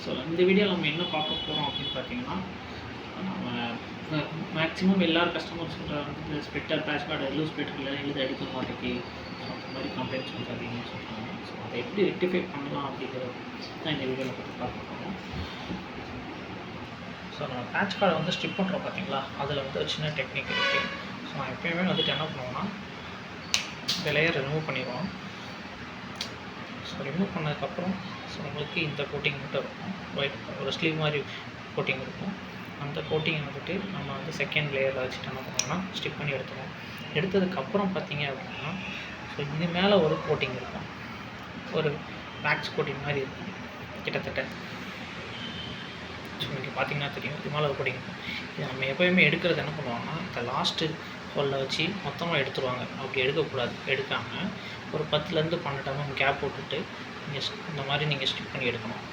So இந்த வீடியோவில் நம்ம என்ன பார்க்க போகிறோம் அப்படின்னு பார்த்தீங்கன்னா, நம்ம மேக்ஸிமம் எல்லார் கஸ்டமர்ஸ் வந்து இந்த ஸ்ப்ளிட்டர் பேட்ச் கார்டு எல்லோ ஸ்ப்ளிட்டரில் எழுத அடிக்க மாட்டேங்குது, ஸோ அந்த மாதிரி கம்ப்ளைண்ட்ஸ் வந்து அதிகமாக சொல்கிறாங்க. ஸோ அதை எப்படி ரெக்டிஃபை பண்ணலாம் அப்படிங்கிறது தான் இந்த வீடியோவில் பற்றி பார்க்க போகிறோம். ஸோ நம்ம பேட்ச் கார்டை வந்து ஸ்ட்ரிப் பண்ணுறோம் பார்த்தீங்களா, அதில் வந்து ஒரு சின்ன டெக்னிக் இருக்குது. ஸோ நான் எப்போயுமே வந்துட்டு என்ன பண்ணுவோம்னா, இந்த லேயரை ரிமூவ் பண்ணிடுவோம். ஸோ ரிமூவ் பண்ணதுக்கப்புறம் ஸோ உங்களுக்கு இந்த கோட்டிங் மட்டும் இருக்கும், ஒயிட் ஒரு ஸ்லீவ் மாதிரி கோட்டிங் இருக்கும். அந்த கோட்டிங்கை வந்துட்டு நம்ம வந்து செகண்ட் லேயரில் வச்சுட்டு என்ன பண்ணுவோம்னா ஸ்டிக் பண்ணி எடுத்துருவோம். எடுத்ததுக்கப்புறம் பார்த்தீங்க அப்படின்னா, ஸோ இது மேலே ஒரு கோட்டிங் இருக்கும், ஒரு வேக்ஸ் கோட்டிங் மாதிரி இருக்கும் கிட்டத்தட்ட. ஸோ இங்கே பார்த்தீங்கன்னா தெரியும், இது மேலே ஒரு கோட்டிங் இருக்கும். இது நம்ம எப்போயுமே எடுக்கிறது என்ன பண்ணுவாங்கன்னா, இந்த லாஸ்ட்டு ஹோலில் வச்சு மொத்தமாக எடுத்துருவாங்க. அப்படி எடுக்கக்கூடாது. எடுக்காமல் ஒரு 10லேருந்து 12 கேப் போட்டுட்டு நீங்கள் இந்த மாதிரி நீங்கள் ஸ்டிக் பண்ணி எடுக்கணும்.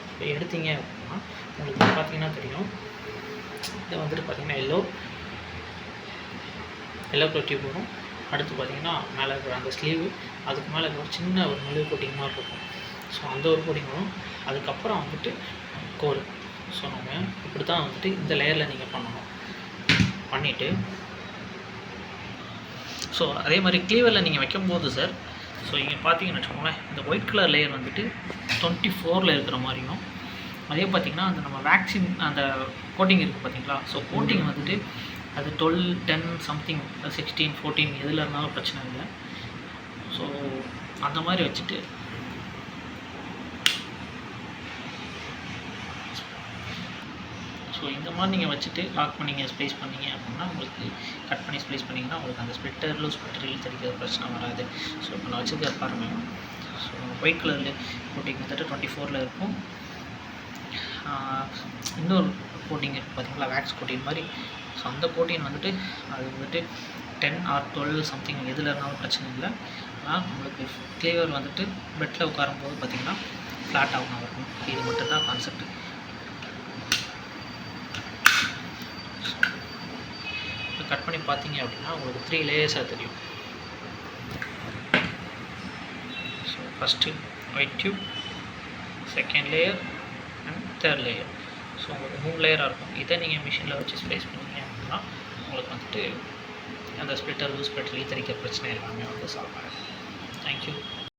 இப்போ எடுத்தீங்க அப்படின்னா உங்களுக்கு பார்த்தீங்கன்னா தெரியும், இது வந்துட்டு பார்த்தீங்கன்னா எல்லோ டியூப் வரும். அடுத்து பார்த்தீங்கன்னா மேலே இருக்கிற அந்த ஸ்லீவு, அதுக்கு மேலே இருக்கிற சின்ன ஒரு மெழுகு கோட்டிங் மாதிரி இருக்கும். ஸோ அந்த ஒரு கோட்டிங் வரும். அதுக்கப்புறம் வந்துட்டு கோர். ஸோ நம்ம இப்படி தான் வந்துட்டு இந்த லேயரில் நீங்கள் பண்ணணும். பண்ணிவிட்டு ஸோ அதே மாதிரி க்ளீவரில் நீங்கள் வைக்கும்போது சார், ஸோ இங்கே பார்த்தீங்கன்னு வச்சுக்கோங்களேன், இந்த ஒயிட் கலர் லேயர் வந்துட்டு 24ல் இருக்கிற மாதிரியும், அதே பார்த்திங்கன்னா அந்த நம்ம வேக்சின் அந்த கோட்டிங் இருக்குது பார்த்தீங்களா, ஸோ கோட்டிங் வந்துட்டு அது 12, 10 சம்திங் 16, 14 எதில் இருந்தாலும் பிரச்சனை இல்லை. ஸோ அந்த மாதிரி வச்சுட்டு ஸோ இந்த மாதிரி நீங்கள் வச்சுட்டு லாக் பண்ணிங்க ஸ்ப்ளேஸ் பண்ணிங்க அப்படின்னா, உங்களுக்கு கட் பண்ணி ஸ்ப்ளேஸ் பண்ணிங்கன்னா உங்களுக்கு அந்த ஸ்ப்ளிட்டரில் ஸ்ப்ளிட்டரில் தெரிக்கிற பிரச்சனை வராது. ஸோ இப்போ நான் வச்சுருக்க பாருங்கள், ஸோ ஒயிட் கலரில் கோட்டிங் வந்துட்டு 24ல் இருக்கும். இன்னொரு கோட்டிங் இருக்குது பார்த்தீங்களா, வேக்ஸ் கோட்டிங் மாதிரி. ஸோ அந்த கோட்டிங் வந்துட்டு அது வந்துட்டு 10 or 12 சம்திங் எதில் இருந்தாலும் பிரச்சனை இல்லை. ஆனால் நம்மளுக்கு க்ளீவர் வந்துட்டு பெட்டில் உட்காரும்போது பார்த்திங்கன்னா ஃப்ளாட் ஆகும் இருக்கும். இது மட்டும்தான் கான்செப்ட். கட் பண்ணி பார்த்தீங்க அப்படின்னா உங்களுக்கு 3 லேயர்ஸாக தெரியும். So first white tube, second layer and third layer. So உங்களுக்கு 3 லேயராக இருக்கும். இதை நீங்கள் மிஷினில் வச்சு ஸ்ப்ளேஸ் பண்ணிங்க அப்படின்னா உங்களுக்கு வந்துட்டு அந்த ஸ்ப்ளிட்டர் லூஸ் ஸ்ப்ளிட்டர் தெரிக்கிற பிரச்சனை எல்லாமே வந்து சால்வ் ஆகிடும். தேங்க்யூ.